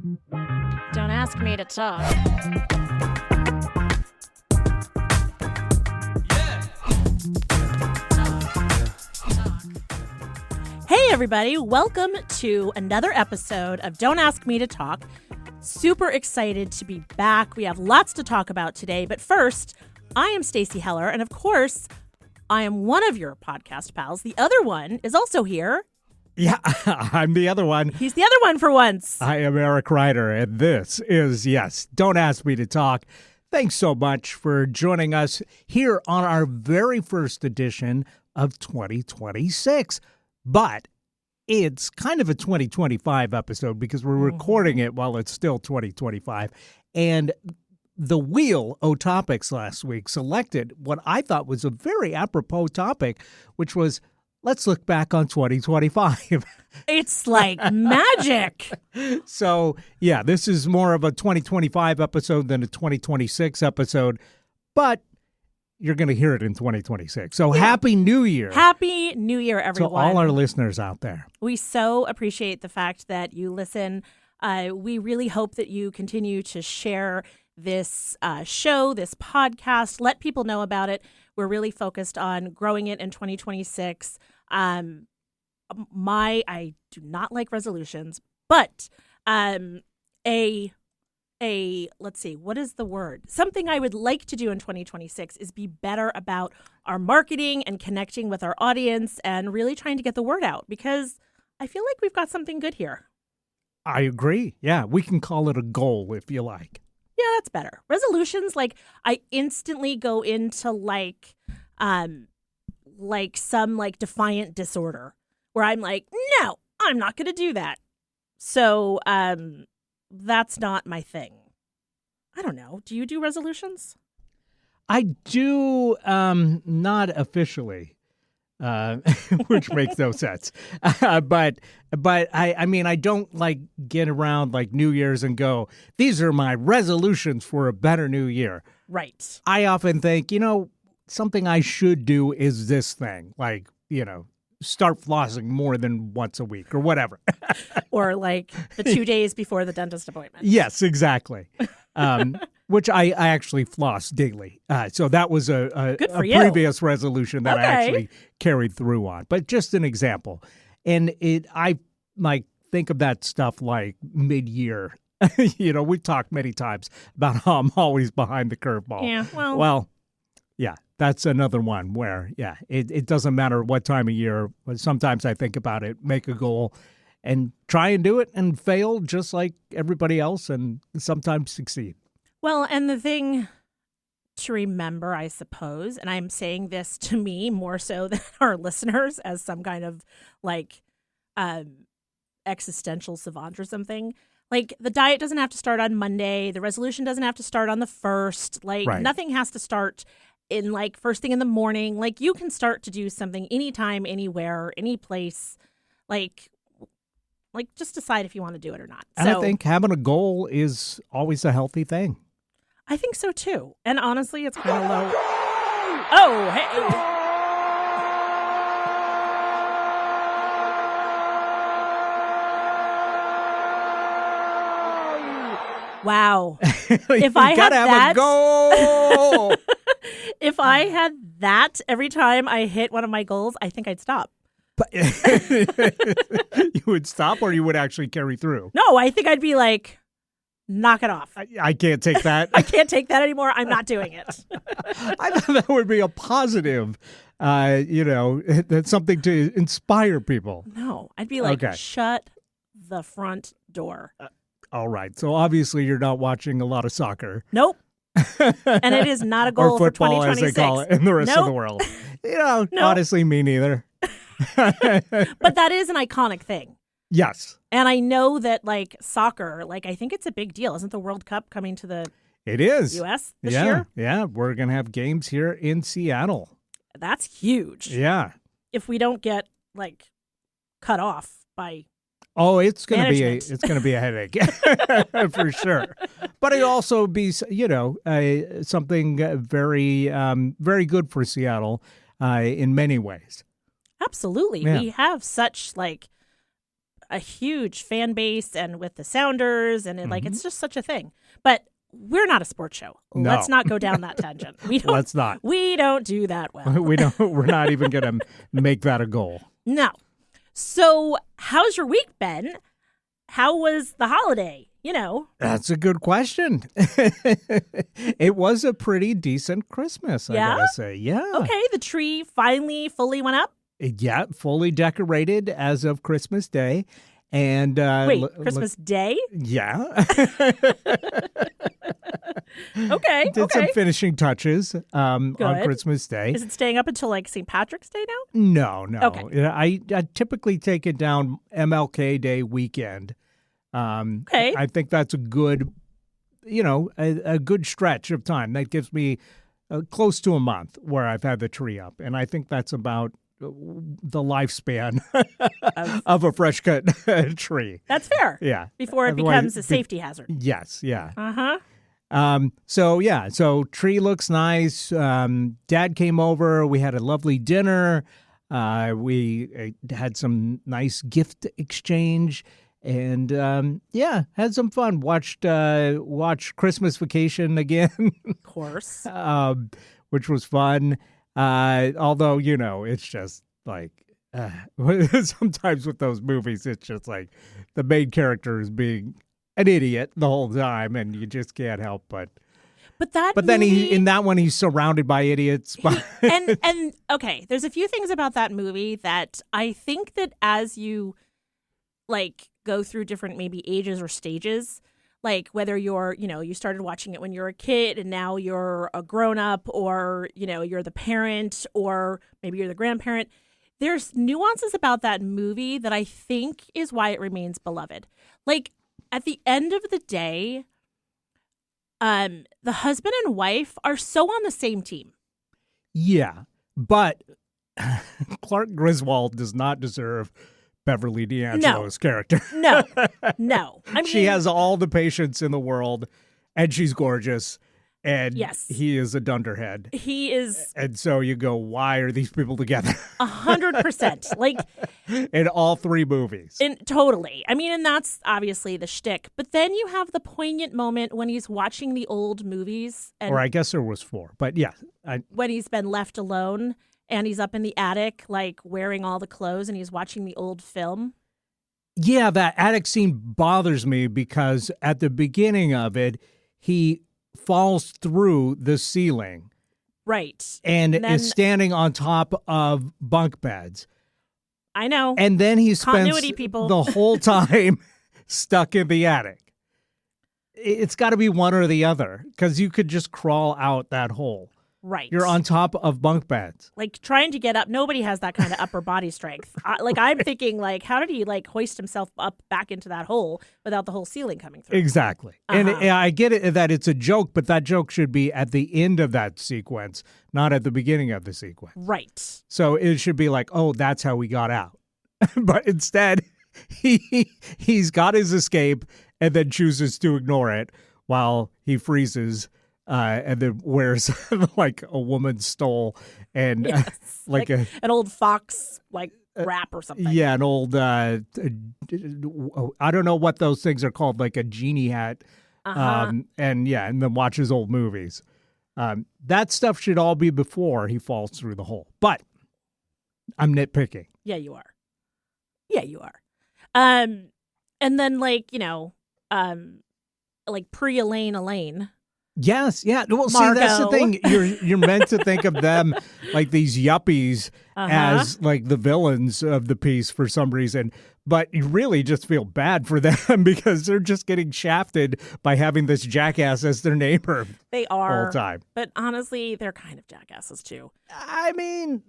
Don't ask me to talk. Hey, everybody. Welcome to another episode of Don't Ask Me to Talk. Super excited to be back. We have lots to talk about today. But first, I am Stacey Heller. And of course, I am one of your podcast pals. The other one is also here. Yeah, I'm the other one. He's the other one for once. I am Eric Ryder, and this is, yes, Don't Ask Me to Talk. Thanks so much for joining us here on our very first edition of 2026. But it's kind of a 2025 episode because we're recording it while it's still 2025. And the Wheel O Topics last week selected what I thought was a very apropos topic, which was, let's look back on 2025. It's like magic. So, yeah, this is more of a 2025 episode than a 2026 episode, but you're going to hear it in 2026. So, Happy New Year. Happy New Year, everyone. To all our listeners out there. We so appreciate the fact that you listen. We really hope that you continue to share this show, this podcast. Let people know about it. We're really focused on growing it in 2026. I do not like resolutions, but let's see, what is the word? Something I would like to do in 2026 is be better about our marketing and connecting with our audience and really trying to get the word out, because I feel like we've got something good here. I agree. Yeah, we can call it a goal if you like. Yeah, that's better. Resolutions, like, I instantly go into some defiant disorder where I'm like, no, I'm not going to do that. So that's not my thing. I don't know. Do you do resolutions? I do, not officially, which makes no sense. But I mean, I don't get around New Year's and go, these are my resolutions for a better new year. Right. I often think, something I should do is this thing, start flossing more than once a week or whatever. Or the 2 days before the dentist appointment. Yes, exactly. Which I actually floss daily. So that was a previous resolution that I actually carried through on. But just an example. And I think of that stuff mid-year. We've talked many times about how I'm always behind the curveball. Yeah, well, yeah, that's another one where, it doesn't matter what time of year. But sometimes I think about it, make a goal, and try and do it and fail just like everybody else, and sometimes succeed. Well, and the thing to remember, I suppose, and I'm saying this to me more so than our listeners as some kind of existential savant or something. The diet doesn't have to start on Monday. The resolution doesn't have to start on the 1st. Right. Nothing has to start in first thing in the morning. You can start to do something anytime, anywhere, any place. Just decide if you want to do it or not. And I think having a goal is always a healthy thing. I think so too. And honestly, it's kind of low. Oh, hey. Wow. If I had that, a goal. If I had that every time I hit one of my goals, I think I'd stop. But you would stop, or you would actually carry through? No, I think I'd be like, knock it off. I can't take that. I can't take that anymore. I'm not doing it. I thought that would be a positive, that's something to inspire people. No, I'd be like, shut the front door. All right. So obviously you're not watching a lot of soccer. Nope. And it is not a goal or football, for 2026. as they call it in the rest of the world. Nope. Honestly, me neither. But that is an iconic thing. Yes. And I know that soccer, I think it's a big deal. Isn't the World Cup coming to the It is. U.S. this year? Yeah. We're going to have games here in Seattle. That's huge. Yeah. If we don't get cut off by Oh, it's going management. to be a headache for sure. But it also be, something very, very good for Seattle in many ways. Absolutely. Yeah. We have such a huge fan base and with the Sounders and Mm-hmm. it's just such a thing. But we're not a sports show. No. Let's not go down that tangent. We don't. Let's not. We don't do that well. We're not even going to make that a goal. No. So, how's your week been? How was the holiday? That's a good question. It was a pretty decent Christmas, I gotta say. Yeah. Okay, the tree finally fully went up. Yeah, fully decorated as of Christmas Day. And Wait, Christmas Day? Yeah. Okay. Did some finishing touches on Good. Christmas Day. Is it staying up until St. Patrick's Day now? No. Okay. I typically take it down MLK Day weekend. Okay. I think that's a good, a good stretch of time. That gives me close to a month where I've had the tree up. And I think that's about the lifespan of a fresh cut tree. That's fair. Yeah. Before it Otherwise, becomes a safety hazard. Yes. Yeah. Uh-huh. So tree looks nice. Dad came over. We had a lovely dinner. We had some nice gift exchange. And had some fun. Watched Christmas Vacation again, Of course. which was fun. Although it's just like sometimes with those movies, it's just like the main character is being an idiot the whole time, and you just can't help but. But then movie, in that one, he's surrounded by idiots. and okay, there's a few things about that movie that I think that as you go through different maybe ages or stages, like whether you're, you started watching it when you're a kid and now you're a grown up, or, you're the parent, or maybe you're the grandparent. There's nuances about that movie that I think is why it remains beloved. Like at the end of the day, the husband and wife are so on the same team. Yeah, but Clark Griswold does not deserve Beverly D'Angelo's character. No. I mean, she has all the patience in the world, and she's gorgeous, and yes, he is a dunderhead. He is. And so you go, why are these people together? 100%. Like in all three movies. Totally. I mean, and that's obviously the shtick. But then you have the poignant moment when he's watching the old movies. Or I guess there was 4, but yeah. When he's been left alone. And he's up in the attic, wearing all the clothes, and he's watching the old film. Yeah, that attic scene bothers me because at the beginning of it, he falls through the ceiling. Right. And is standing on top of bunk beds. I know. And then he spends the whole time stuck in the attic. It's got to be one or the other, because you could just crawl out that hole. Right. You're on top of bunk beds. Trying to get up. Nobody has that kind of upper body strength. I'm thinking, how did he, hoist himself up back into that hole without the whole ceiling coming through? Exactly. And I get it that it's a joke, but that joke should be at the end of that sequence, not at the beginning of the sequence. Right. So it should be oh, that's how we got out. But instead, he's got his escape and then chooses to ignore it while he freezes. And then wears a woman's stole and yes. an old fox wrap or something. Yeah, an old I don't know what those things are called, like a genie hat. And then watches old movies. That stuff should all be before he falls through the hole. But I'm nitpicking. Yeah, you are. And then pre-Elaine. Yes, yeah. Well, Margot. See, that's the thing. You're meant to think of them like these yuppies as the villains of the piece for some reason, but you really just feel bad for them because they're just getting shafted by having this jackass as their neighbor. They are all the time. But honestly, they're kind of jackasses too. I mean,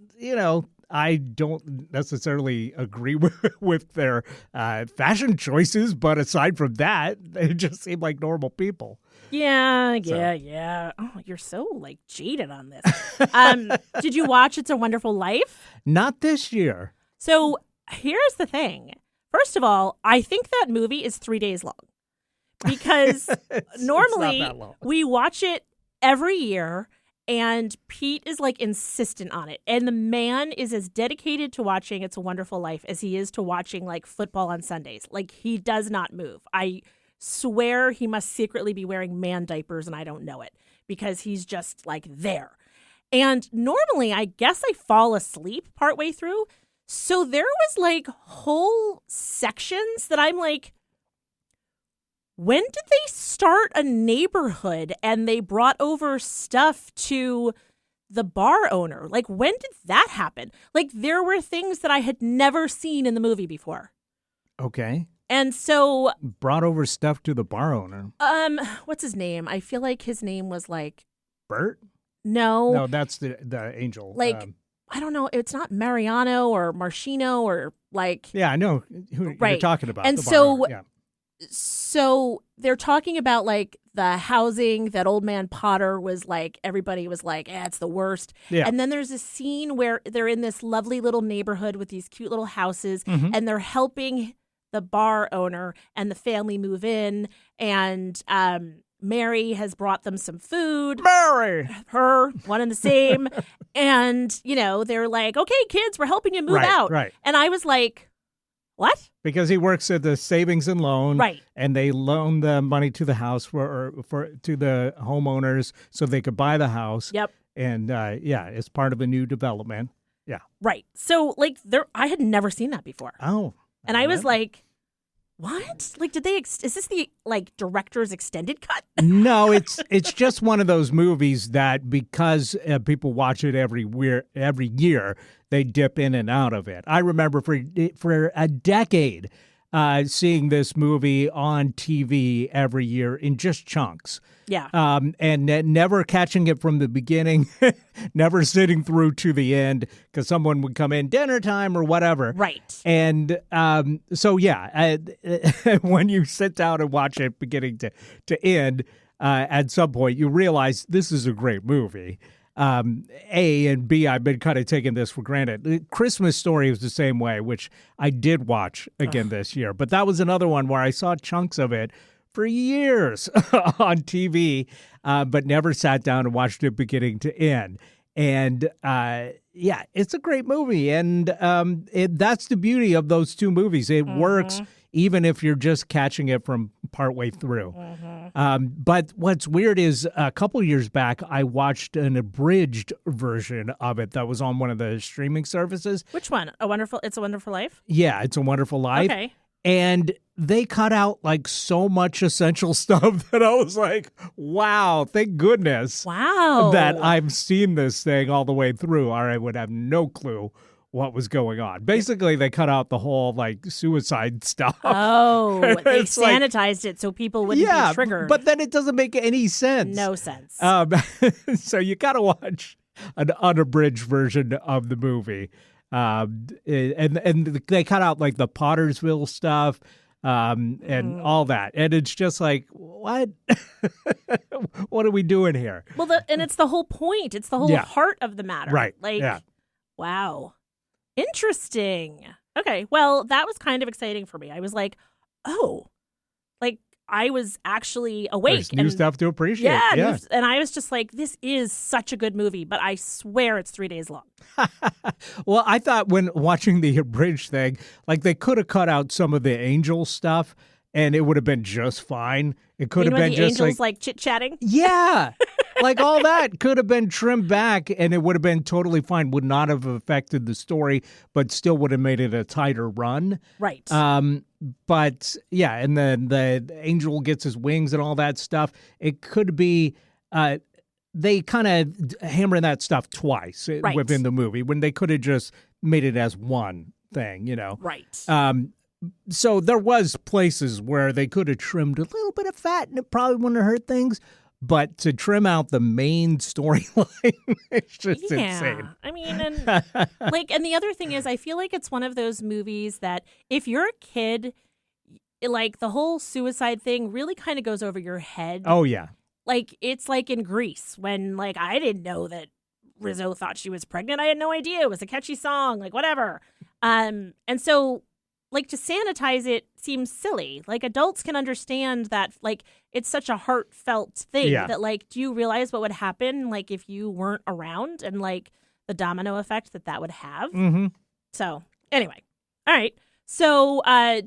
I don't necessarily agree with their fashion choices, but aside from that, they just seem like normal people. Yeah. Oh, you're so jaded on this. Did you watch It's a Wonderful Life? Not this year. So here's the thing. First of all, I think that movie is 3 days long because normally it's not that long. We watch it every year And Pete is like insistent on it. And the man is as dedicated to watching It's a Wonderful Life as he is to watching like football on Sundays. Like he does not move. I swear he must secretly be wearing man diapers and I don't know it because he's just like there. And normally I guess I fall asleep partway through. So there was like whole sections that I'm like, when did they start a neighborhood and they brought over stuff to the bar owner? Like, when did that happen? Like, there were things that I had never seen in the movie before. Okay. And so... Brought over stuff to the bar owner. What's his name? I feel like his name was like... Bert? No. No, that's the angel. Like, I don't know. It's not Mariano or Marcino or like... Yeah, I know who you're talking about. And the bar so... owner. Yeah. So they're talking about like the housing that old man Potter was like, everybody was like, it's the worst. Yeah. And then there's a scene where they're in this lovely little neighborhood with these cute little houses and they're helping the bar owner and the family move in. And Mary has brought them some food. Mary! Her, one and the same. And, you know, they're like, okay, kids, we're helping you move out. Right. And I was like, what? Because he works at the savings and loan, right? And they loan the money to the house to the homeowners so they could buy the house. Yep. And it's part of a new development. Yeah. Right. So like I had never seen that before. Oh. And I was like, what? Like, did they? Is this the like director's extended cut? No, it's just one of those movies that because people watch it every year, they dip in and out of it. I remember for a decade seeing this movie on TV every year in just chunks. Yeah. And never catching it from the beginning, never sitting through to the end because someone would come in dinner time or whatever. Right. And when you sit down and watch it beginning to end, at some point you realize this is a great movie. A and B, I've been kind of taking this for granted. Christmas Story was the same way, which I did watch again this year. But that was another one where I saw chunks of it for years on TV, but never sat down and watched it beginning to end. And it's a great movie. And that's the beauty of those two movies. It works even if you're just catching it from partway through. But what's weird is a couple years back, I watched an abridged version of it that was on one of the streaming services. Which one? It's a Wonderful Life? Yeah, It's a Wonderful Life. Okay. And they cut out like so much essential stuff that I was like, wow, thank goodness. Wow. That I've seen this thing all the way through, or I would have no clue what was going on. Basically, they cut out the whole like suicide stuff. Oh, they sanitized it so people wouldn't be triggered. But then it doesn't make any sense. No sense. So you got to watch an unabridged version of the movie. And they cut out like the Pottersville stuff and all that. And it's just like, what? What are we doing here? Well, and it's the whole point. It's the whole heart of the matter. Right. Like, wow. Interesting. Okay. Well, that was kind of exciting for me. I was like, oh, like I was actually awake. There's new stuff to appreciate. Yeah. And I was just like, this is such a good movie, but I swear it's 3 days long. Well, I thought when watching the abridged thing, like they could have cut out some of the angel stuff and it would have been just fine. It could have been the just angels like chit-chatting? Yeah. Like all that could have been trimmed back and it would have been totally fine. Would not have affected the story, but still would have made it a tighter run. Right. But yeah, and then the angel gets his wings and all that stuff. It could be they kind of hammer that stuff twice within the movie when they could have just made it as one thing, you know. Right. So there was places where they could have trimmed a little bit of fat and it probably wouldn't have hurt things. But to trim out the main storyline, it's just insane. I mean, and and the other thing is, I feel like it's one of those movies that if you're a kid, like the whole suicide thing really kind of goes over your head. Oh, yeah. Like it's like in Grease when like I didn't know that Rizzo thought she was pregnant. I had no idea. It was a catchy song, like whatever. And so like to sanitize it seems silly. Like adults can understand that, like it's such a heartfelt thing that like, do you realize what would happen like if you weren't around and like the domino effect that would have? Mm-hmm. So anyway, all right. So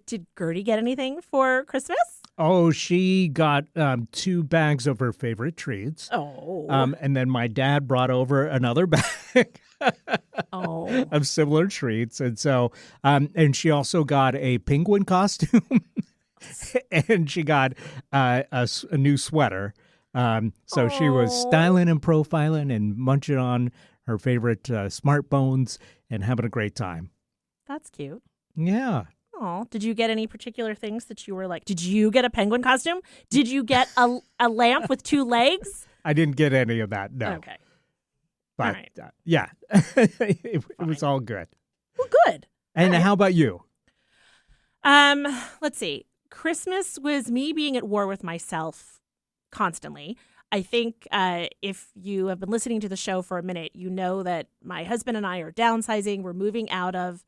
did Gertie get anything for Christmas? Oh, she got 2 bags of her favorite treats. Oh. And then my dad brought over another bag of similar treats. And so, and she also got a penguin costume and she got a new sweater. So she was styling and profiling and munching on her favorite smart bones and having a great time. That's cute. Yeah. Oh, did you get any particular things that you were like, did you get a penguin costume? Did you get a lamp with 2 legs? I didn't get any of that, no. Okay. But, all right. Yeah, it was all good. Well, good. And how about you? Let's see. Christmas was me being at war with myself constantly. I think if you have been listening to the show for a minute, you know that my husband and I are downsizing. We're moving out of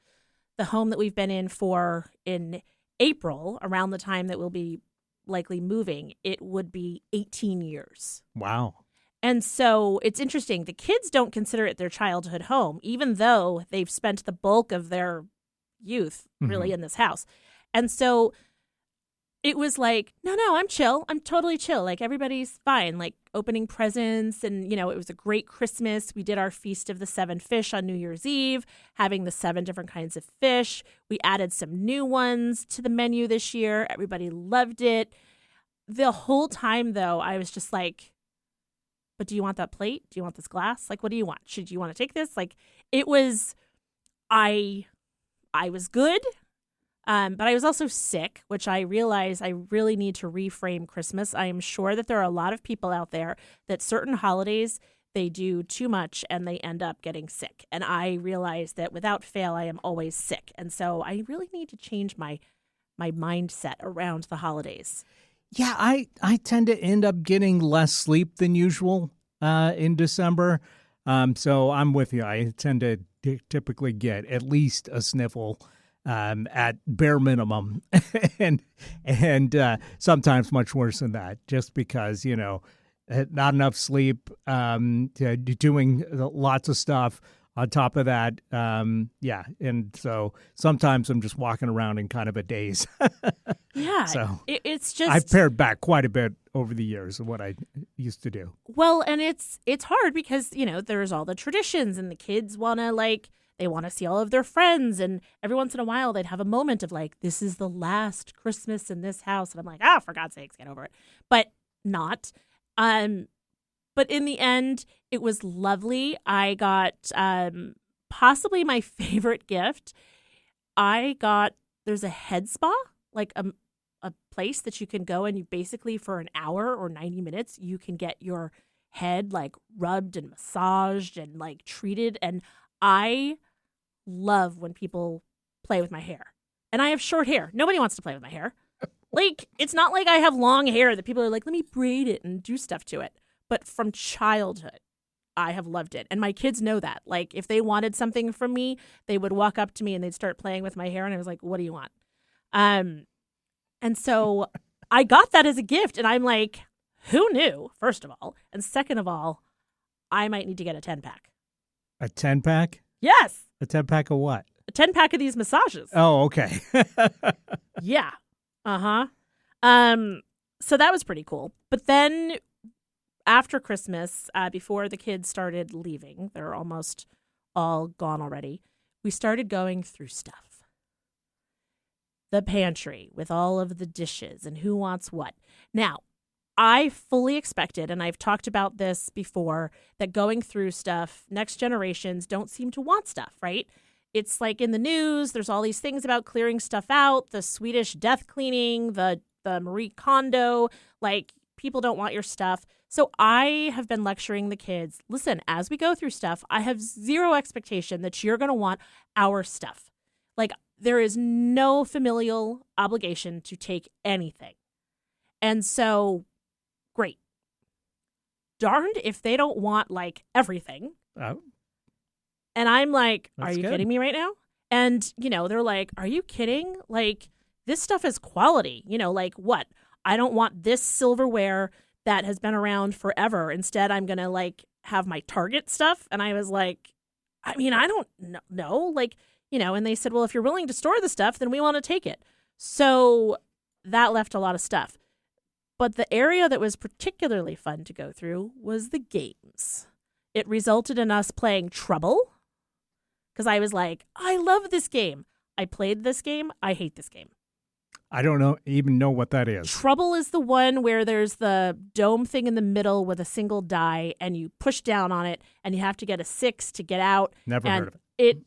the home that we've been in April, around the time that we'll be likely moving. It would be 18 years. Wow. And so it's interesting. The kids don't consider it their childhood home, even though they've spent the bulk of their youth really in this house. And so it was like, no, I'm chill. I'm totally chill. Like everybody's fine, like opening presents. And, it was a great Christmas. We did our Feast of the 7 Fish on New Year's Eve, having the 7 different kinds of fish. We added some new ones to the menu this year. Everybody loved it. The whole time, though, I was just like, but do you want that plate? Do you want this glass? Like, what do you want? Should you want to take this? Like, it was, I was good. But I was also sick, which I realized I really need to reframe Christmas. I am sure that there are a lot of people out there that certain holidays, they do too much and they end up getting sick. And I realize that without fail, I am always sick. And so I really need to change my mindset around the holidays. Yeah, I tend to end up getting less sleep than usual in December. So I'm with you. I tend to typically get at least a sniffle at bare minimum, and sometimes much worse than that, just because, not enough sleep, doing lots of stuff on top of that. Yeah. And so sometimes I'm just walking around in kind of a daze. Yeah. So it's just, I've pared back quite a bit over the years of what I used to do. Well, and it's hard because, there's all the traditions and the kids want to they want to see all of their friends. And every once in a while they'd have a moment of like, this is the last Christmas in this house. And I'm like, for God's sakes, get over it. But not. But in the end, it was lovely. I got possibly my favorite gift. There's a head spa, like a place that you can go and you basically for an hour or 90 minutes, you can get your head like rubbed and massaged and like treated. And I love when people play with my hair. And I have short hair. Nobody wants to play with my hair. Like, it's not like I have long hair that people are like, let me braid it and do stuff to it. But from childhood, I have loved it. And my kids know that. Like, if they wanted something from me, they would walk up to me and they'd start playing with my hair. And I was like, what do you want? And so I got that as a gift. And I'm like, who knew, first of all? And second of all, I might need to get a 10-pack. A 10-pack? Yes. A 10-pack of what? A 10-pack of these massages. Oh, okay. Yeah. Uh-huh. So that was pretty cool. But then after Christmas, before the kids started leaving, they're almost all gone already, we started going through stuff. The pantry with all of the dishes and who wants what. Now, I fully expected, and I've talked about this before, that going through stuff, next generations don't seem to want stuff, right? It's like in the news, there's all these things about clearing stuff out, the Swedish death cleaning, the Marie Kondo, like people don't want your stuff. So I have been lecturing the kids, listen, as we go through stuff, I have zero expectation that you're going to want our stuff. Like there is no familial obligation to take anything. And so, great. Darned if they don't want like everything. Oh. And I'm like, That's are you good. kidding me right now? And, they're like, are you kidding? Like, this stuff is quality. Like what? I don't want this silverware that has been around forever. Instead, I'm going to like have my Target stuff. And I was like, I don't know. Like, and they said, well, if you're willing to store the stuff, then we want to take it. So that left a lot of stuff. But the area that was particularly fun to go through was the games. It resulted in us playing Trouble. Because I was like, I love this game. I played this game. I hate this game. I don't even know what that is. Trouble is the one where there's the dome thing in the middle with a single die, and you push down on it, and you have to get a 6 to get out. Never heard of it.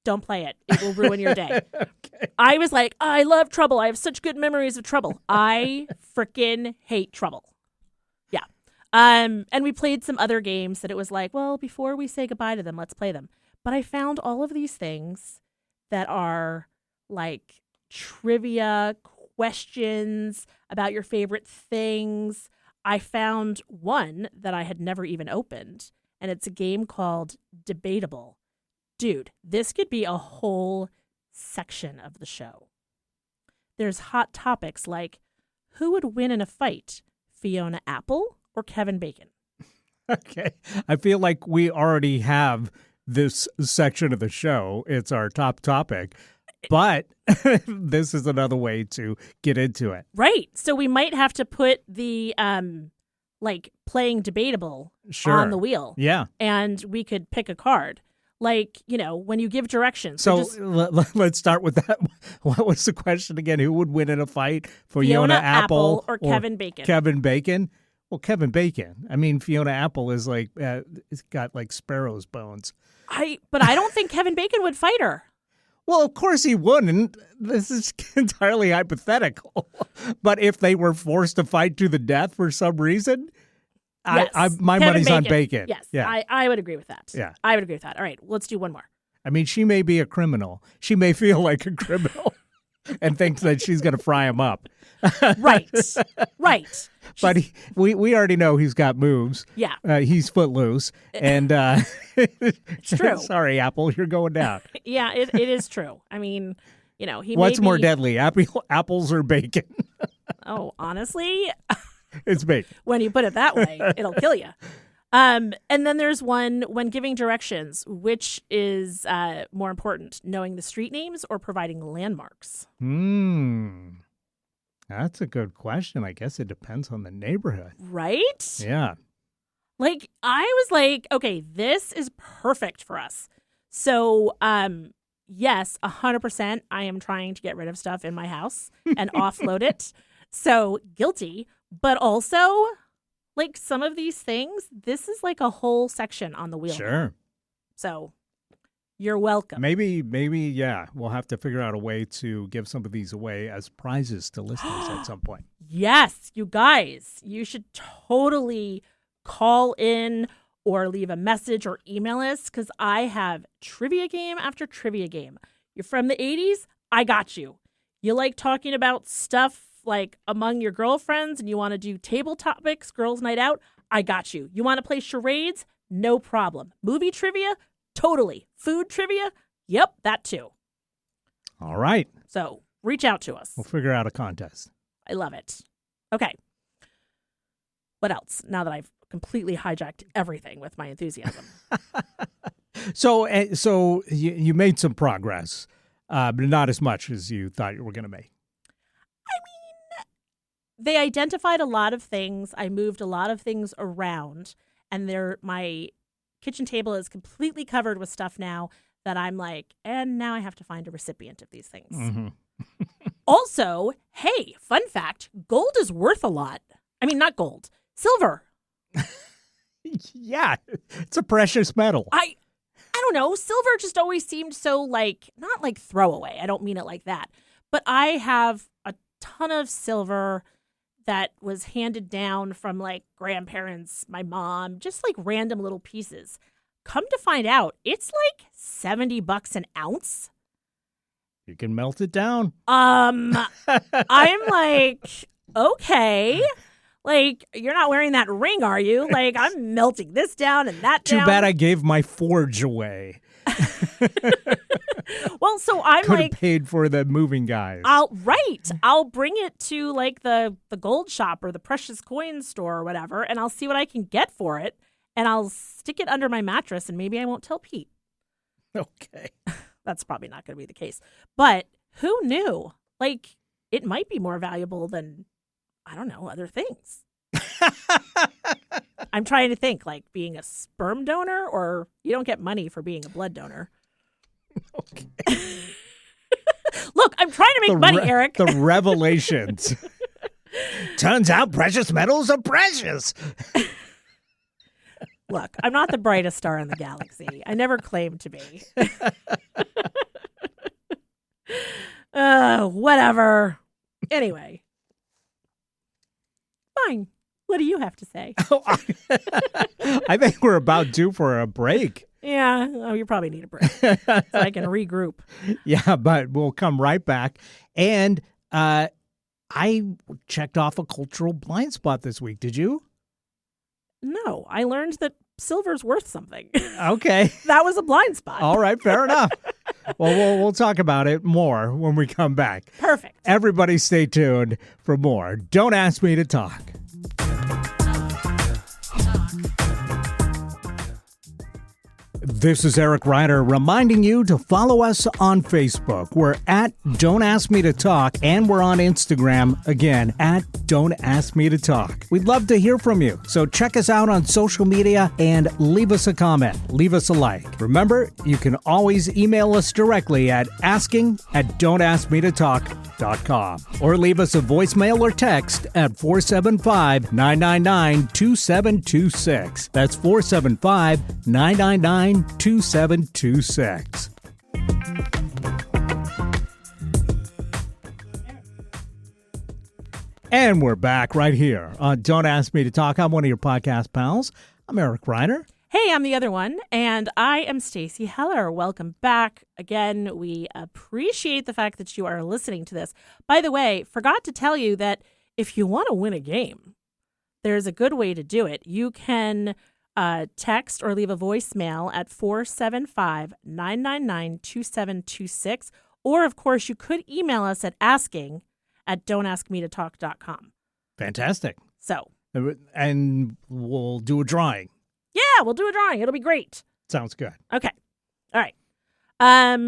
Don't play it. It will ruin your day. Okay. I was like, I love Trouble. I have such good memories of Trouble. I freaking hate Trouble. Yeah. And we played some other games that it was like, well, before we say goodbye to them, let's play them. But I found all of these things that are like trivia questions about your favorite things. I found one that I had never even opened, and it's a game called Debatable. Dude, this could be a whole section of the show. There's hot topics like, who would win in a fight, Fiona Apple or Kevin Bacon? Okay. I feel like we already have this section of the show. It's our top topic, but this is another way to get into it. Right. So we might have to put the like playing Debatable on the wheel. Yeah. And we could pick a card. Like, when you give directions. So let's start with that. What was the question again? Who would win in a fight? Fiona Apple or Kevin Bacon? Kevin Bacon? Well, Kevin Bacon. I mean, Fiona Apple is like, it's got like sparrow's bones. But I don't think Kevin Bacon would fight her. Well, of course he wouldn't. This is entirely hypothetical. But if they were forced to fight to the death for some reason, yes. My Kevin money's Bacon. on Bacon. Yes, yeah. I would agree with that. Yeah. I would agree with that. All right, let's do one more. I mean, she may be a criminal. She may feel like a criminal and thinks that she's going to fry him up. Right. But we already know he's got moves. Yeah. He's footloose. And it's true. Sorry, Apple, you're going down. Yeah, it is true. I mean, he What's may more be... deadly, apples or bacon? Oh, honestly, it's bacon. When you put it that way, it'll kill you. And then there's one, when giving directions, which is more important, knowing the street names or providing landmarks? That's a good question. I guess it depends on the neighborhood. Right? Yeah. Like, I was like, okay, this is perfect for us. So, yes, 100%, I am trying to get rid of stuff in my house and offload it. So, guilty. But also, like, some of these things, this is like a whole section on the wheel. Sure. So, you're welcome. Maybe, yeah, we'll have to figure out a way to give some of these away as prizes to listeners at some point. Yes, you guys, you should totally call in or leave a message or email us, because I have trivia game after trivia game. You're from the 80s? I got you. You like talking about stuff like among your girlfriends and you want to do table topics, girls' night out? I got you. You want to play charades? No problem. Movie trivia? Totally. Food trivia? Yep, that too. All right. So reach out to us. We'll figure out a contest. I love it. Okay. What else? Now that I've completely hijacked everything with my enthusiasm. So you made some progress, but not as much as you thought you were going to make. I mean, they identified a lot of things. I moved a lot of things around, and my kitchen table is completely covered with stuff now that I'm like, and now I have to find a recipient of these things. Mm-hmm. Also, hey, fun fact, gold is worth a lot. I mean, not gold, silver. Yeah, it's a precious metal. I don't know. Silver just always seemed so like, not like throwaway. I don't mean it like that. But I have a ton of silver that was handed down from like grandparents, my mom, just like random little pieces. Come to find out, it's like $70 an ounce. You can melt it down. I'm like, okay. Like, you're not wearing that ring, are you? Like, I'm melting this down and that Too down. bad I gave my forge away. Well, so I'm Could have like, paid for the moving guys. I'll bring it to like the gold shop or the precious coins store or whatever, and I'll see what I can get for it, and I'll stick it under my mattress, and maybe I won't tell Pete. Okay. That's probably not going to be the case. But who knew? Like, it might be more valuable than, I don't know, other things. I'm trying to think, like being a sperm donor, or you don't get money for being a blood donor. Okay. Look, I'm trying to make money, Eric. The revelations. Turns out precious metals are precious. Look, I'm not the brightest star in the galaxy. I never claimed to be. Whatever. Anyway. Fine. What do you have to say? I think we're about due for a break. Yeah. Oh, you probably need a break so I can regroup. Yeah, but we'll come right back. And I checked off a cultural blind spot this week. Did you? No, I learned that silver's worth something. Okay. That was a blind spot. All right, fair enough. Well, we'll talk about it more when we come back. Perfect. Everybody stay tuned for more Don't Ask Me to Talk. This is Eric Ryder reminding you to follow us on Facebook. We're at Don't Ask Me to Talk, and we're on Instagram, again, at Don't Ask Me to Talk. We'd love to hear from you, so check us out on social media and leave us a comment. Leave us a like. Remember, you can always email us directly at asking@don'taskmetotalk.com or leave us a voicemail or text at 475-999-2726. That's 475-999-2726. And we're back right here on Don't Ask Me to Talk. I'm one of your podcast pals. I'm Eric Ryder. Hey, I'm the other one, and I am Stacy Heller. Welcome back. Again, we appreciate the fact that you are listening to this. By the way, forgot to tell you that if you want to win a game, there's a good way to do it. You can text or leave a voicemail at 475-999-2726. Or, of course, you could email us at asking@don'taskmetotalk.com. Fantastic. So. And we'll do a drawing. Yeah, we'll do a drawing. It'll be great. Sounds good. Okay. All right.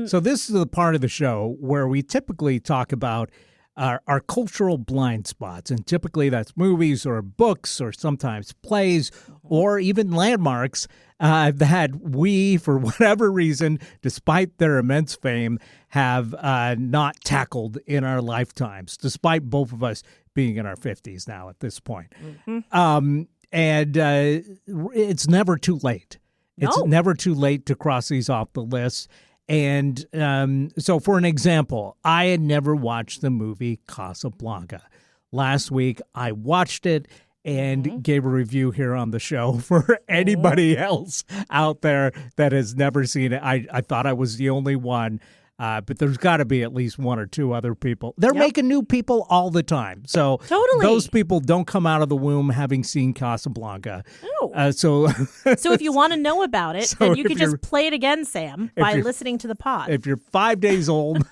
So this is the part of the show where we typically talk about our cultural blind spots. And typically that's movies or books or sometimes plays or even landmarks that we, for whatever reason, despite their immense fame, have not tackled in our lifetimes, despite both of us being in our 50s now at this point. Mm-hmm. And it's never too late. It's never too late to cross these off the list. And so, for an example, I had never watched the movie Casablanca. Last week, I watched it and gave a review here on the show for anybody else out there that has never seen it. I thought I was the only one. But there's got to be at least one or two other people. They're making new people all the time. So those people don't come out of the womb having seen Casablanca. Oh. So if you want to know about it, then you can just play it again, Sam, by listening to the pod. If you're 5 days old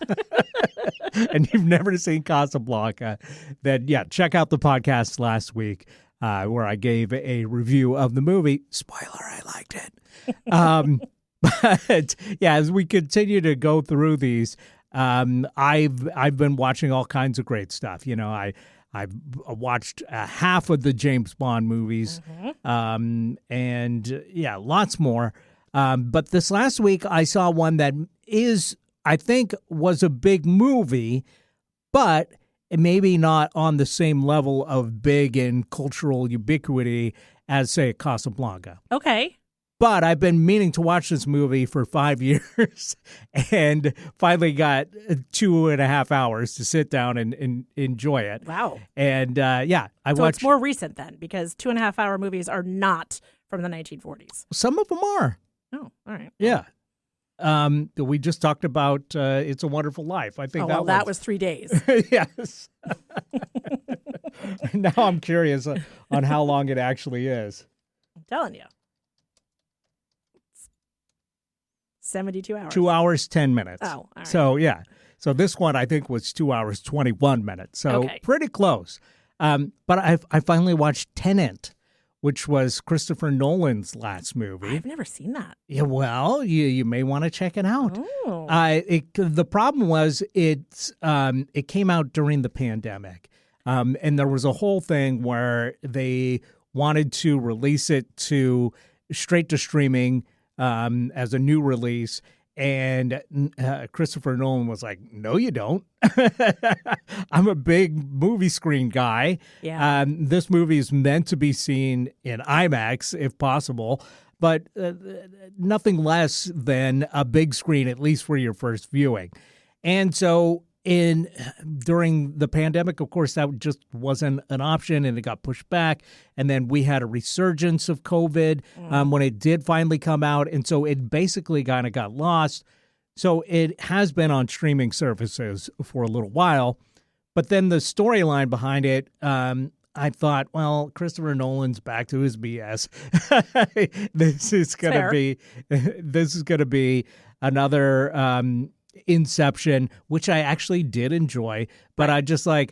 and you've never seen Casablanca, then check out the podcast last week where I gave a review of the movie. Spoiler, I liked it. But as we continue to go through these, I've been watching all kinds of great stuff. You know, I've watched half of the James Bond movies, and lots more. But this last week, I saw one that I think was a big movie, but maybe not on the same level of big and cultural ubiquity as, say, Casablanca. Okay. But I've been meaning to watch this movie for 5 years and finally got 2.5 hours to sit down and enjoy it. Wow. And so it's more recent then, because 2.5-hour movies are not from the 1940s. Some of them are. Oh, all right. Yeah. We just talked about It's a Wonderful Life. I think that was 3 days. Yes. Now I'm curious on how long it actually is. I'm telling you. 72 hours? 2 hours, 10 minutes. Oh, all right. So, yeah. So this one, I think, was 2 hours, 21 minutes. So Okay. pretty close. But I finally watched Tenet, which was Christopher Nolan's last movie. I've never seen that. Yeah, well, you may want to check it out. Oh. The problem was it came out during the pandemic. And there was a whole thing where they wanted to release it straight to streaming as a new release. And Christopher Nolan was like, no, you don't. I'm a big movie screen guy. Yeah. This movie is meant to be seen in IMAX if possible, but nothing less than a big screen, at least for your first viewing. And so during the pandemic, of course, that just wasn't an option, and it got pushed back. And then we had a resurgence of COVID when it did finally come out. And so it basically kind of got lost. So it has been on streaming services for a little while. But then the storyline behind it, I thought, well, Christopher Nolan's back to his BS. This is going to be another Inception, which I actually did enjoy, but I just I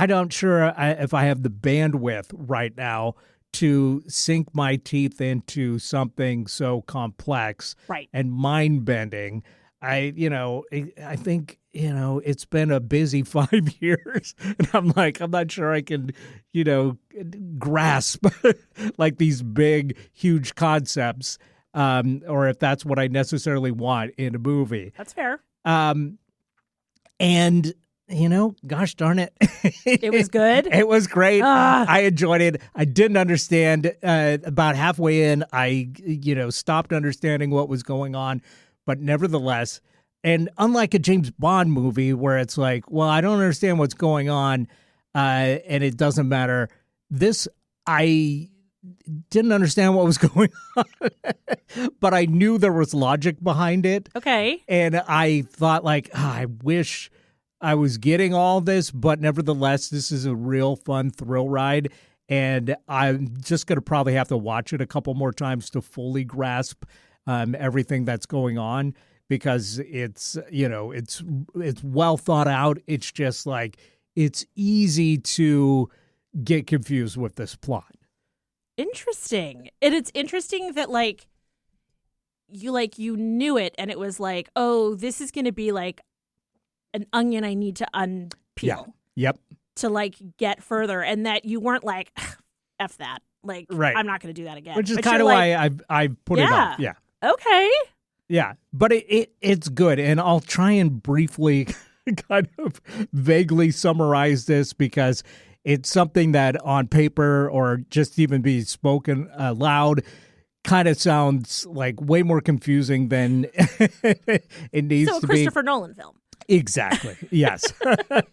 don't sure if I have the bandwidth right now to sink my teeth into something so complex and mind bending. I think, it's been a busy 5 years, and I'm not sure I can, grasp like these big, huge concepts, or if that's what I necessarily want in a movie. That's fair. And gosh darn it. It was good. It was great. I enjoyed it. I didn't understand, about halfway in, I, stopped understanding what was going on, but nevertheless, and unlike a James Bond movie where it's like, well, I don't understand what's going on, and it doesn't matter. This, I didn't understand what was going on, but I knew there was logic behind it. Okay. And I thought I wish I was getting all this, but nevertheless, this is a real fun thrill ride. And I'm just going to probably have to watch it a couple more times to fully grasp everything that's going on, because it's well thought out. It's just it's easy to get confused with this plot. Interesting. And it's interesting that you knew it, and it was oh, this is going to be an onion I need to unpeel. Yeah. Yep. To get further, and that you weren't F that. Right. I'm not going to do that again. Which is kind of why I put it off. Yeah. Okay. Yeah. But it's good, and I'll try and briefly kind of vaguely summarize this, because it's something that on paper or just even be spoken aloud kind of sounds way more confusing than it needs to be. So a Christopher Nolan film. Exactly. Yes. But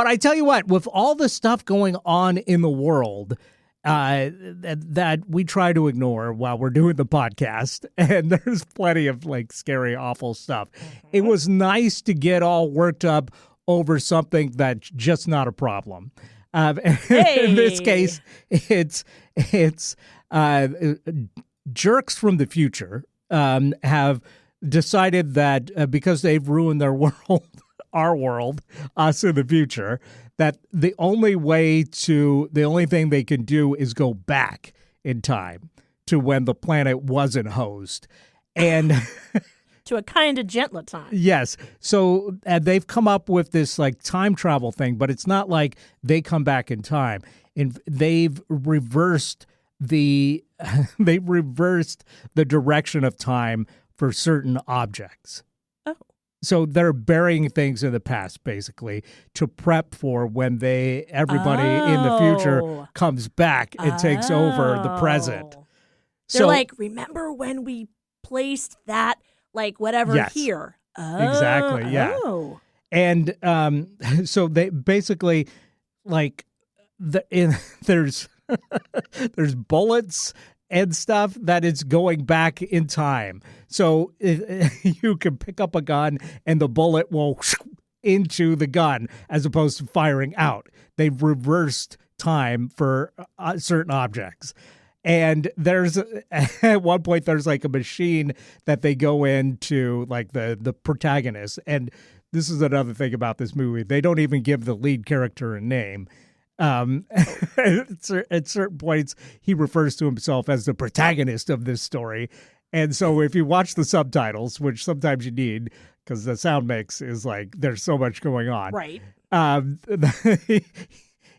I tell you what, with all the stuff going on in the world that we try to ignore while we're doing the podcast, and there's plenty of scary, awful stuff, it was nice to get all worked up over something that's just not a problem. In this case, it's jerks from the future have decided that because they've ruined their world, our world, us in the future, that the only thing they can do is go back in time to when the planet wasn't hosed. And to a kind of gentler time. Yes. So they've come up with this time travel thing, but it's not like they come back in time. And they've reversed the direction of time for certain objects. Oh. So they're burying things in the past, basically, to prep for when everybody in the future comes back and takes over the present. They're remember when we placed that whatever here? Oh, exactly. Yeah. Oh. And so they basically there's there's bullets and stuff that is going back in time. So you can pick up a gun and the bullet will into the gun as opposed to firing out. They've reversed time for certain objects. And there's at one point there's like a machine that they go into, like the protagonist. And this is another thing about this movie. They don't even give the lead character a name. At certain points, he refers to himself as the protagonist of this story. And so if you watch the subtitles, which sometimes you need because the sound mix is like there's so much going on. Right.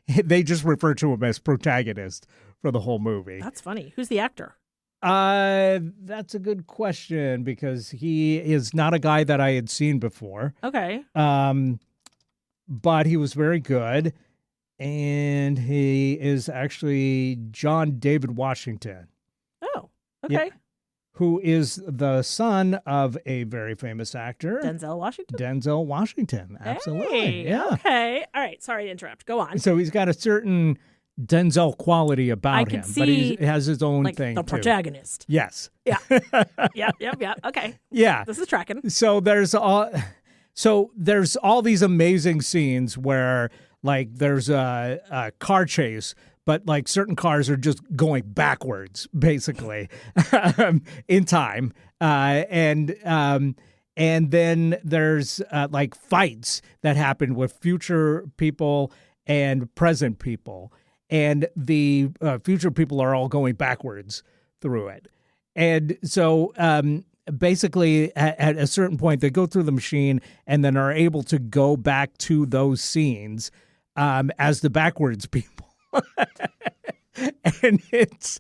They just refer to him as protagonist for the whole movie. That's funny. Who's the actor? That's a good question because he is not a guy that I had seen before. Okay. But he was very good. And he is actually John David Washington. Oh, okay. Yeah, who is the son of a very famous actor. Denzel Washington? Denzel Washington, absolutely. Hey, yeah. Okay. All right. Sorry to interrupt. Go on. So he's got a certain Denzel quality about him, but he has his own like thing the too. Protagonist. Yes. Yeah. Yep. Okay. Yeah. This is tracking. So there's all these amazing scenes where like there's a car chase, but like certain cars are just going backwards, basically, in time. And then there's like fights that happen with future people and present people. And the future people are all going backwards through it. And so basically at a certain point, they go through the machine and then are able to go back to those scenes as the backwards people. And it's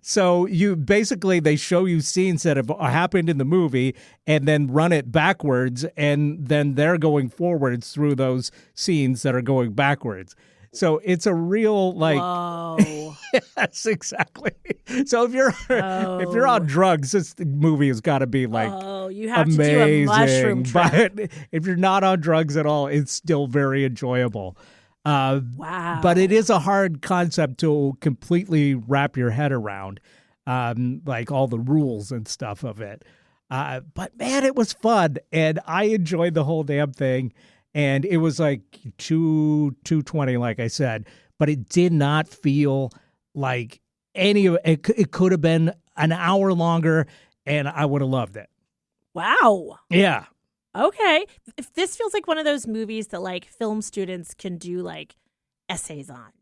so they show you scenes that have happened in the movie and then run it backwards, and then they're going forwards through those scenes that are going backwards. So it's a real like, whoa. Yes, exactly. So if you're on drugs, this movie has got to be like, you have amazing. To do a mushroom trip. But if you're not on drugs at all, it's still very enjoyable. Wow. But it is a hard concept to completely wrap your head around, like all the rules and stuff of it. But man, it was fun, and I enjoyed the whole damn thing. And it was like 220, like I said, but it did not feel like any of it. It could have been an hour longer, and I would have loved it. Wow. Yeah. Okay. If this feels like one of those movies that like film students can do like essays on.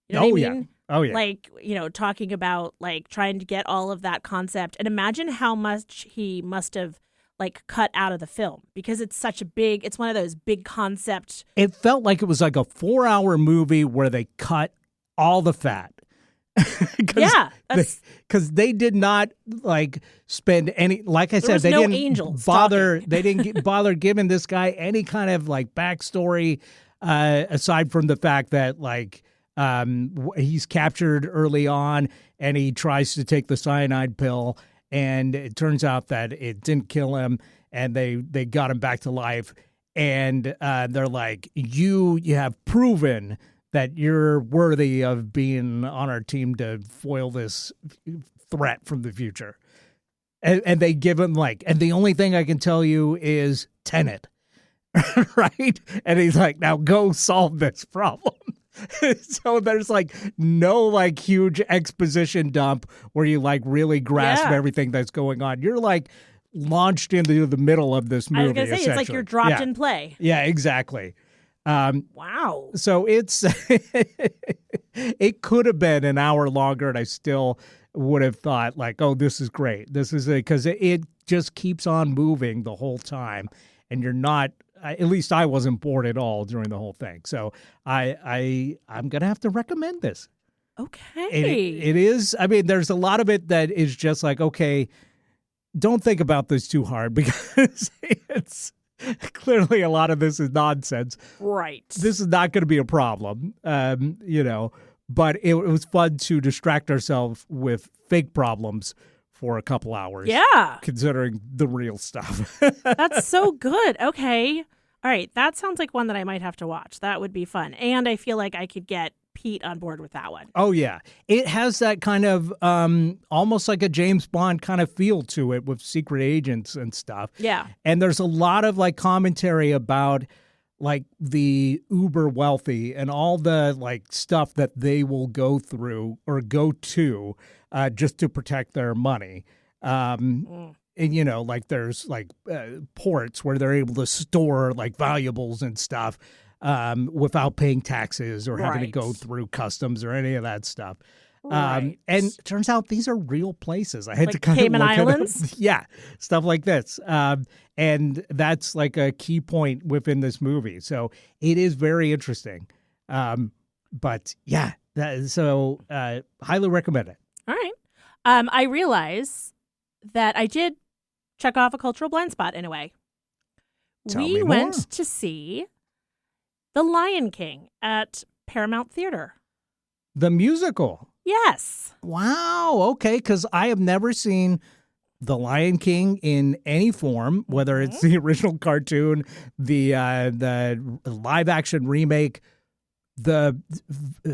You know what I mean? Oh yeah. Like, talking about like trying to get all of that concept, and imagine how much he must have like cut out of the film because it's one of those big concept. It felt like it was like a 4-hour movie where they cut all the fat. Because they did not like spend any. Like I said, they didn't bother. They didn't bother giving this guy any kind of like backstory, aside from the fact that like he's captured early on and he tries to take the cyanide pill, and it turns out that it didn't kill him, and they got him back to life, and they're like, you have proven that you're worthy of being on our team to foil this threat from the future. And they give him like, and the only thing I can tell you is Tenet, right? And he's like, now go solve this problem. So there's like no like huge exposition dump where you like really grasp everything that's going on. You're like launched into the middle of this movie. I was going to say, it's like you're dropped in play. Yeah, exactly. Wow. So it's it could have been an hour longer, and I still would have thought like, oh, this is great. This is it, because it just keeps on moving the whole time, and you're not. At least I wasn't bored at all during the whole thing. So I'm gonna have to recommend this. Okay. It is. I mean, there's a lot of it that is just like, okay, don't think about this too hard because it's. Clearly, a lot of this is nonsense. Right. This is not going to be a problem, but it was fun to distract ourselves with fake problems for a couple hours. Yeah. Considering the real stuff. That's so good. Okay. All right. That sounds like one that I might have to watch. That would be fun. And I feel like I could get Pete on board with that one. Oh, yeah. It has that kind of almost like a James Bond kind of feel to it with secret agents and stuff. Yeah. And there's a lot of like commentary about like the uber wealthy and all the like stuff that they will go through or go to just to protect their money. And, you know, like there's like ports where they're able to store like valuables and stuff without paying taxes or having to go through customs or any of that stuff. And it turns out these are real places. I had like to kind Cayman of look Islands? Yeah, stuff like this. And that's like a key point within this movie. So it is very interesting. But yeah, so highly recommend it. All right. I realize that I did check off a cultural blind spot in a way. Tell me We more. went to see The Lion King at Paramount Theater. The musical. Yes. Wow. Okay. Because I have never seen The Lion King in any form, whether it's the original cartoon, the live action remake, the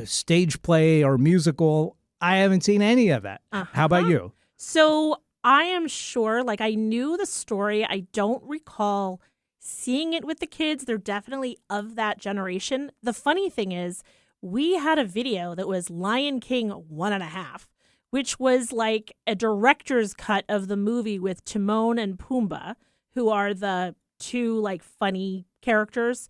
stage play or musical. I haven't seen any of that. How about you? So I am sure, like, I knew the story. I don't recall seeing it with the kids. They're definitely of that generation. The funny thing is, we had a video that was Lion King 1.5, which was like a director's cut of the movie with Timon and Pumbaa, who are the two like funny characters.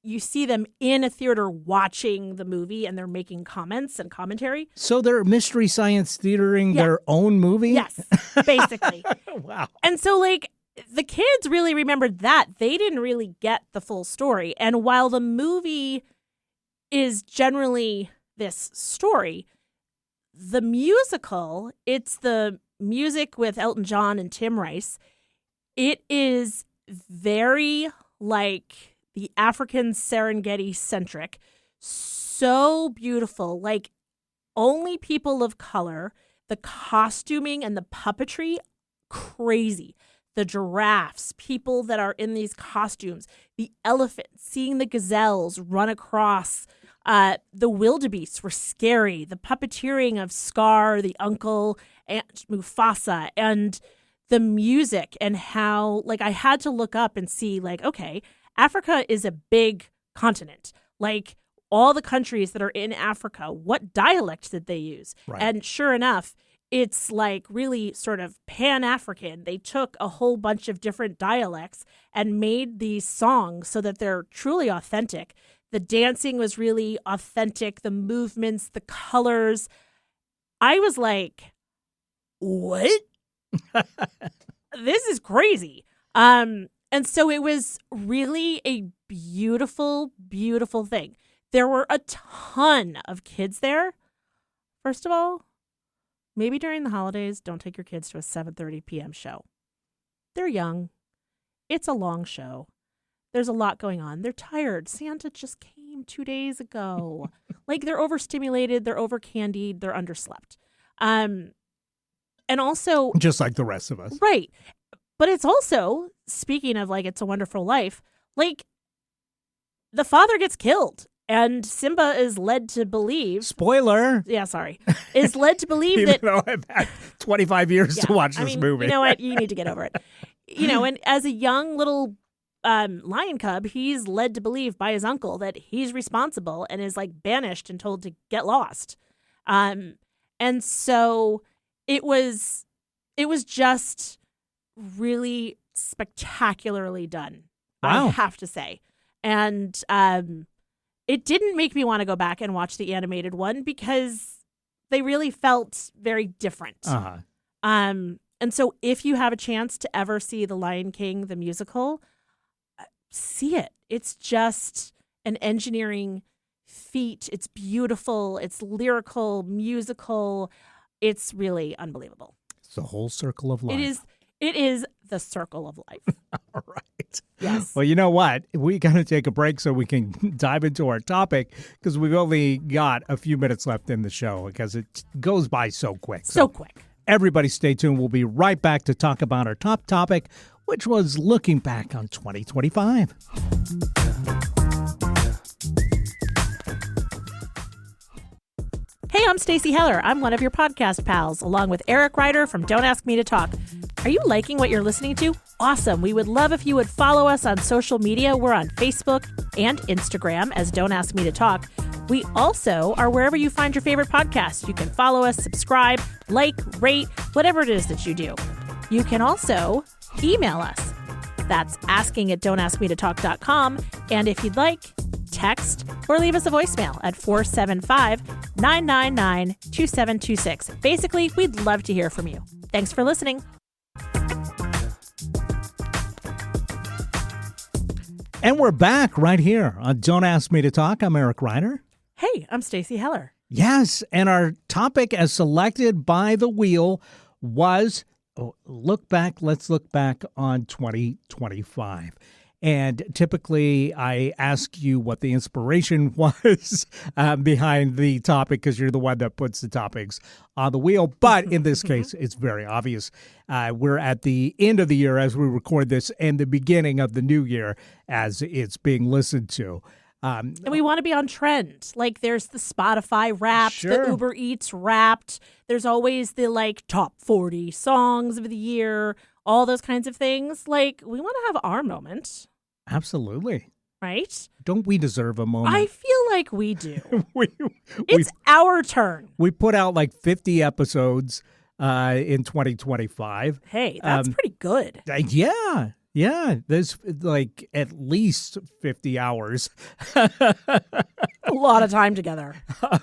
You see them in a theater watching the movie and they're making comments and commentary. So they're Mystery Science Theatering their own movie? Yes, basically. Wow. And so like the kids really remembered that. They didn't really get the full story. And while the movie is generally this story, the musical, it's the music with Elton John and Tim Rice. It is very like the African Serengeti centric, so beautiful, like only people of color, the costuming and the puppetry, crazy. The giraffes, people that are in these costumes, the elephants, seeing the gazelles run across. The wildebeests were scary. The puppeteering of Scar, the uncle, and Mufasa, and the music and how, like, I had to look up and see, like, okay, Africa is a big continent. Like, all the countries that are in Africa, what dialect did they use? Right. And sure enough, it's like really sort of Pan-African. They took a whole bunch of different dialects and made these songs so that they're truly authentic. The dancing was really authentic, the movements, the colors. I was like, what? This is crazy. And so it was really a beautiful, beautiful thing. There were a ton of kids there. First of all, maybe during the holidays, don't take your kids to a 7:30 p.m. show. They're young. It's a long show. There's a lot going on. They're tired. Santa just came 2 days ago. Like, they're overstimulated, they're overcandied, they're underslept. And also, just like the rest of us. Right. But it's also, speaking of like It's a Wonderful Life, like the father gets killed and Simba is led to believe. Spoiler. Yeah, sorry. Is led to believe Even that. though I've had 25 years to watch this movie. You know what? You need to get over it. You know, and as a young little lion cub, he's led to believe by his uncle that he's responsible and is like banished and told to get lost. And so it was just really spectacularly done. Wow. I have to say. And it didn't make me want to go back and watch the animated one because they really felt very different. Uh-huh. And so if you have a chance to ever see The Lion King, the musical, see it. It's just an engineering feat. It's beautiful. It's lyrical, musical. It's really unbelievable. It's the whole circle of life. It is the circle of life. All right. Yes. Well, you know what? We got to take a break so we can dive into our topic because we've only got a few minutes left in the show because it goes by so quick. So quick. Everybody stay tuned. We'll be right back to talk about our top topic, which was looking back on 2025. Hey, I'm Stacey Heller. I'm one of your podcast pals, along with Eric Ryder from Don't Ask Me to Talk. Are you liking what you're listening to? Awesome. We would love if you would follow us on social media. We're on Facebook and Instagram as Don't Ask Me to Talk. We also are wherever you find your favorite podcasts. You can follow us, subscribe, like, rate, whatever it is that you do. You can also email us. That's asking@don'taskmetotalk.com. And if you'd like, text or leave us a voicemail at 475-999-2726. Basically, we'd love to hear from you. Thanks for listening. And we're back right here on Don't Ask Me to Talk. I'm Eric Reiner. Hey, I'm Stacey Heller. Yes, and our topic as selected by the wheel was let's look back on 2025. And typically I ask you what the inspiration was behind the topic because you're the one that puts the topics on the wheel. But in this case, it's very obvious. We're at the end of the year as we record this and the beginning of the new year as it's being listened to. And we want to be on trend. Like there's the Spotify Wrapped, Sure. the Uber Eats Wrapped. There's always the top 40 songs of the year, all those kinds of things. Like we want to have our moment. Absolutely. Right? Don't we deserve a moment? I feel like we do. we It's our turn. We put out 50 episodes in 2025. Hey, that's pretty good. Yeah. There's at least 50 hours. A lot of time together.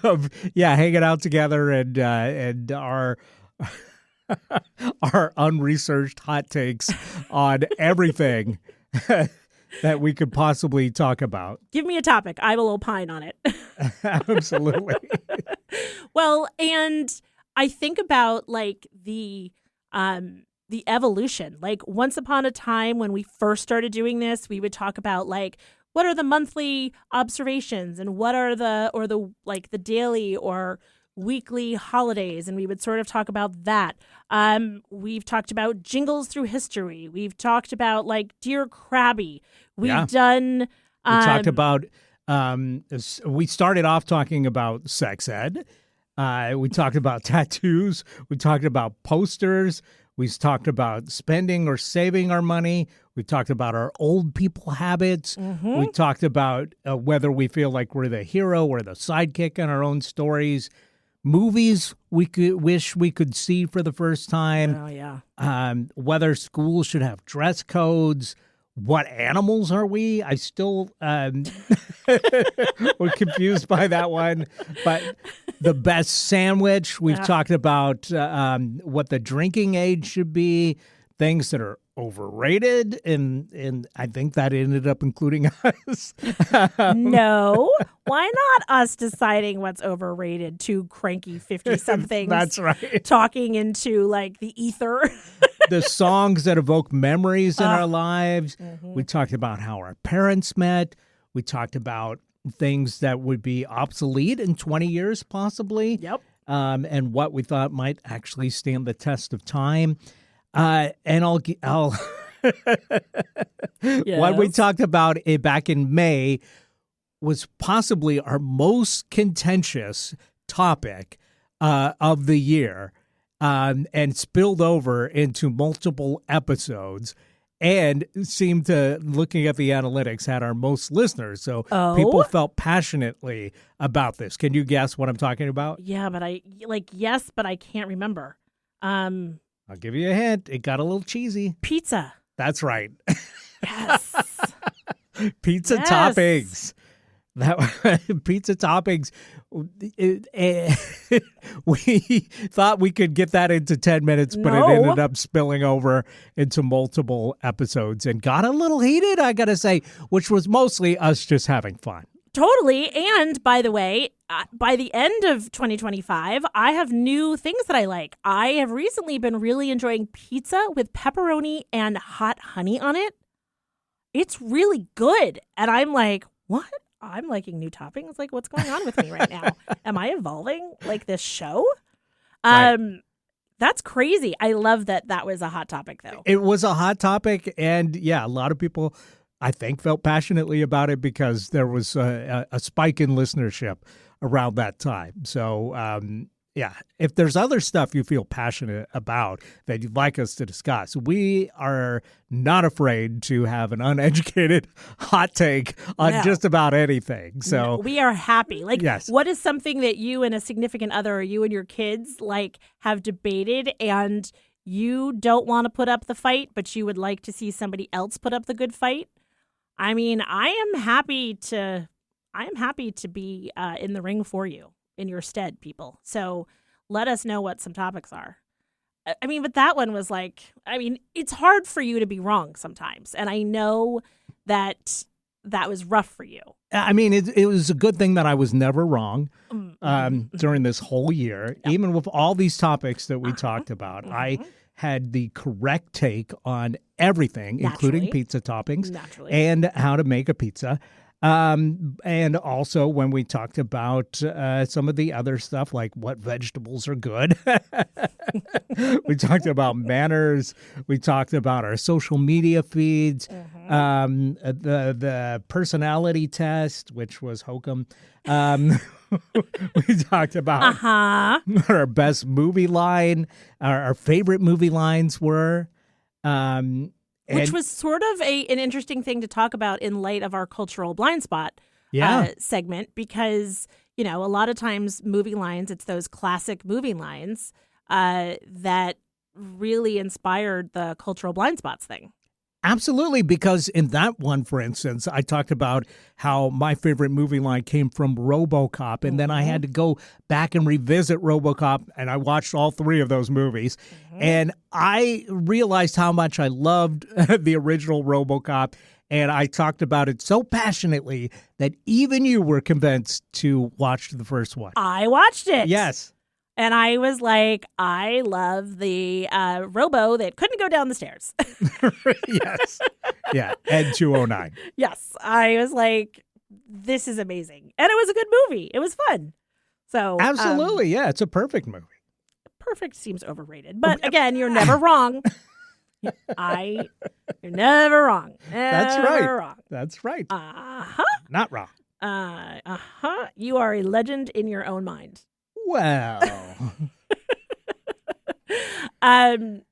Of hanging out together and our our unresearched hot takes on everything that we could possibly talk about. Give me a topic. I will opine on it. Absolutely. Well, and I think about the evolution. Once upon a time when we first started doing this, we would talk about what are the monthly observations and what are the daily or weekly holidays, and we would sort of talk about that. We've talked about jingles through history. We've talked about Dear Krabby. We've done. We talked about. We started off talking about sex ed. We talked about tattoos. We talked about posters. We talked about spending or saving our money. We talked about our old people habits. Mm-hmm. We talked about whether we feel like we're the hero or the sidekick in our own stories. Movies we wish we could see for the first time. Oh, yeah. Whether schools should have dress codes. What animals are we? I still we're confused by that one. But the best sandwich, we've talked about what the drinking age should be, things that are overrated, and I think that ended up including us. No, why not us deciding what's overrated? Two cranky 50-somethings. That's right. Talking into the ether. The songs that evoke memories in our lives. Mm-hmm. We talked about how our parents met. We talked about things that would be obsolete in 20 years, possibly. Yep. And what we thought might actually stand the test of time. And I'll Yes. What we talked about back in May was possibly our most contentious topic of the year, and spilled over into multiple episodes and seemed to, looking at the analytics, had our most listeners. So people felt passionately about this. Can you guess what I'm talking about? Yeah, but yes, but I can't remember. I'll give you a hint. It got a little cheesy. Pizza. That's right. Yes. Pizza toppings. Pizza toppings. We thought we could get that into 10 minutes, but it ended up spilling over into multiple episodes and got a little heated, I got to say, which was mostly us just having fun. Totally. And by the way, by the end of 2025, I have new things that I like. I have recently been really enjoying pizza with pepperoni and hot honey on it. It's really good. And I'm like, what? I'm liking new toppings. What's going on with me right now? Am I evolving this show? Right. That's crazy. I love that was a hot topic, though. It was a hot topic. And yeah, a lot of people, I think, felt passionately about it because there was a spike in listenership around that time. So, Yeah. If there's other stuff you feel passionate about that you'd like us to discuss, we are not afraid to have an uneducated hot take on just about anything. So we are happy. Like, yes. What is something that you and a significant other, or you and your kids, like, have debated and you don't want to put up the fight, but you would like to see somebody else put up the good fight? I mean, I am happy to be in the ring for you, in your stead, people. So let us know what some topics are. I mean, but that one was like, it's hard for you to be wrong sometimes. And I know that was rough for you. I mean, it was a good thing that I was never wrong during this whole year. Yep. Even with all these topics that we talked about, I had the correct take on everything, including pizza toppings and how to make a pizza. And also when we talked about some of the other stuff, like what vegetables are good, we talked about manners. We talked about our social media feeds, the personality test, which was hokum. We talked about our best movie line, our favorite movie lines were. Which was sort of an interesting thing to talk about in light of our cultural blind spot segment, because, a lot of times movie lines, it's those classic movie lines that really inspired the cultural blind spots thing. Absolutely, because in that one, for instance, I talked about how my favorite movie line came from RoboCop, and then I had to go back and revisit RoboCop, and I watched all three of those movies, and I realized how much I loved the original RoboCop, and I talked about it so passionately that even you were convinced to watch the first one. I watched it. Yes. And I was like, I love the robo that couldn't go down the stairs. Yes. Yeah. Ed 209. Yes. I was like, this is amazing. And it was a good movie. It was fun. So absolutely. Yeah. It's a perfect movie. Perfect seems overrated. But again, you're never wrong. You're never wrong. That's right. Wrong. That's right. Uh-huh. Not wrong. Uh-huh. You are a legend in your own mind. Well. And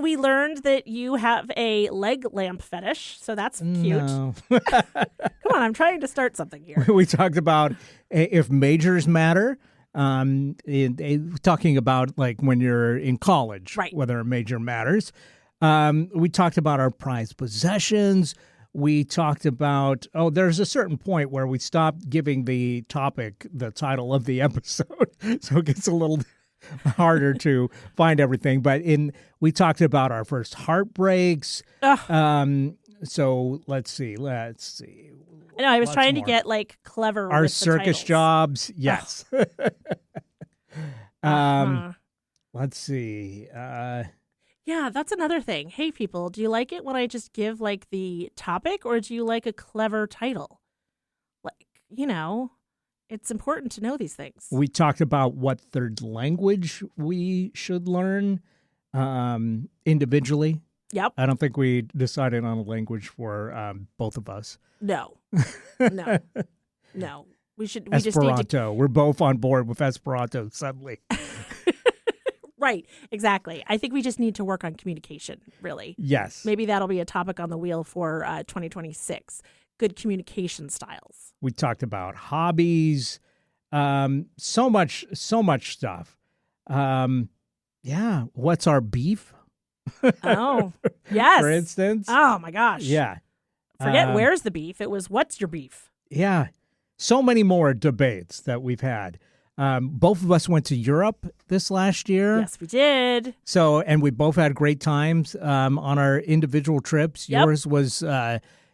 we learned that you have a leg lamp fetish, so that's cute. No. Come on, I'm trying to start something here. We talked about if majors matter. Talking about like when you're in college, right, whether a major matters. We talked about our prized possessions. We talked about, there's a certain point where we stopped giving the topic the title of the episode. So it gets a little harder to find everything. But we talked about our first heartbreaks. So let's see. I know, I was trying to get like clever our with circus the jobs. Yes. Let's see. Yeah, that's another thing. Hey, people, do you like it when I just give like the topic, or do you like a clever title? Like, it's important to know these things. We talked about what third language we should learn individually. Yep. I don't think we decided on a language for both of us. No. We just Esperanto. need to... We're both on board with Esperanto suddenly. Right, exactly. I think we just need to work on communication, really. Yes. Maybe that'll be a topic on the wheel for 2026. Good communication styles. We talked about hobbies, so much stuff. Yeah, what's our beef? Oh, yes. For instance. Oh, my gosh. Yeah. Forget where's the beef. It was what's your beef? Yeah. So many more debates that we've had. Both of us went to Europe this last year. Yes, we did. So, and we both had great times on our individual trips. Yep.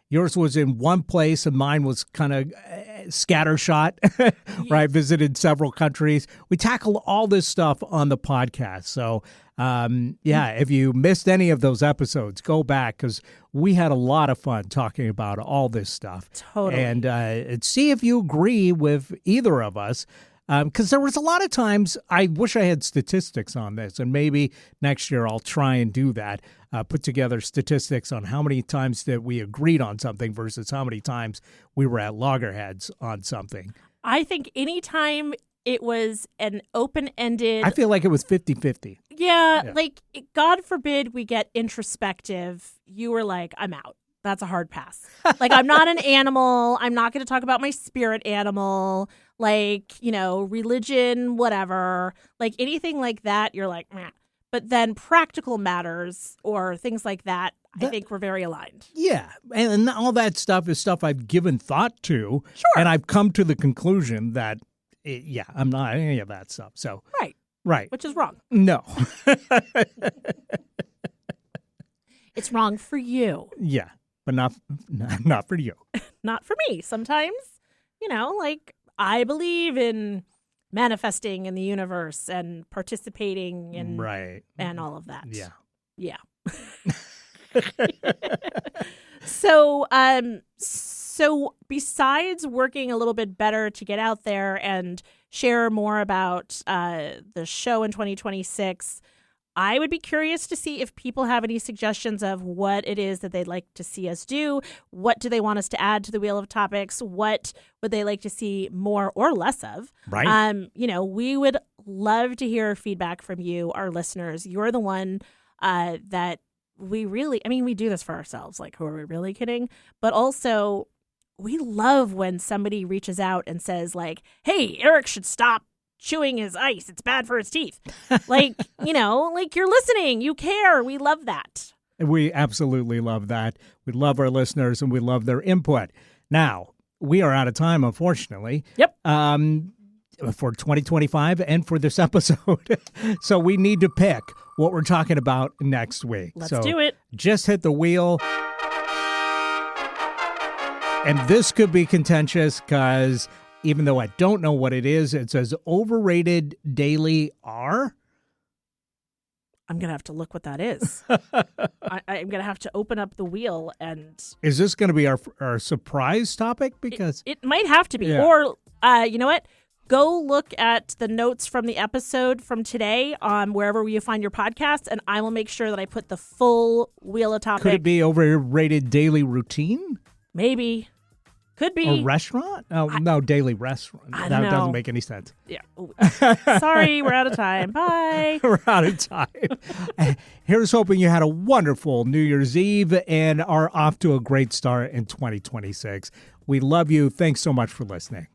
Yours was in one place, and mine was kind of scattershot, where I visited several countries. We tackled all this stuff on the podcast. So, if you missed any of those episodes, go back, because we had a lot of fun talking about all this stuff. Totally. And see if you agree with either of us. Because there was a lot of times, I wish I had statistics on this, and maybe next year I'll try and do that, put together statistics on how many times that we agreed on something versus how many times we were at loggerheads on something. I think anytime it was an open-ended. I feel like it was 50-50. Yeah, like, God forbid we get introspective. You were like, I'm out. That's a hard pass. Like, I'm not an animal. I'm not going to talk about my spirit animal. Like, religion, whatever. Like, anything like that, you're like, meh. But then practical matters or things like that, I think we're very aligned. Yeah, and all that stuff is stuff I've given thought to. Sure. And I've come to the conclusion that, I'm not any of that stuff. So Right. Which is wrong. No. It's wrong for you. Yeah, but not for you. Not for me. Sometimes, like, I believe in manifesting in the universe and participating in and all of that. Yeah. Yeah. So besides working a little bit better to get out there and share more about the show in 2026, I would be curious to see if people have any suggestions of what it is that they'd like to see us do. What do they want us to add to the Wheel of Topics? What would they like to see more or less of? Right. We would love to hear feedback from you, our listeners. You're the one that we really, we do this for ourselves. Like, who are we really kidding? But also, we love when somebody reaches out and says, like, hey, Eric should stop chewing his ice. It's bad for his teeth. Like, like, you're listening. You care. We love that. We absolutely love that. We love our listeners and we love their input. Now, we are out of time, unfortunately. Yep. For 2025 and for this episode. So we need to pick what we're talking about next week. Let's do it. Just hit the wheel. And this could be contentious because even though I don't know what it is, it says overrated daily R. I'm going to have to look what that is. I'm going to have to open up the wheel and... Is this going to be our surprise topic? Because it might have to be. Yeah. Or, you know what? Go look at the notes from the episode from today on wherever you find your podcast, and I will make sure that I put the full Wheel of Topic. Could it be overrated daily routine? Maybe. Could be. A restaurant? No, daily restaurant. That doesn't make any sense. Yeah. Sorry, we're out of time. Bye. We're out of time. Here's hoping you had a wonderful New Year's Eve and are off to a great start in 2026. We love you. Thanks so much for listening.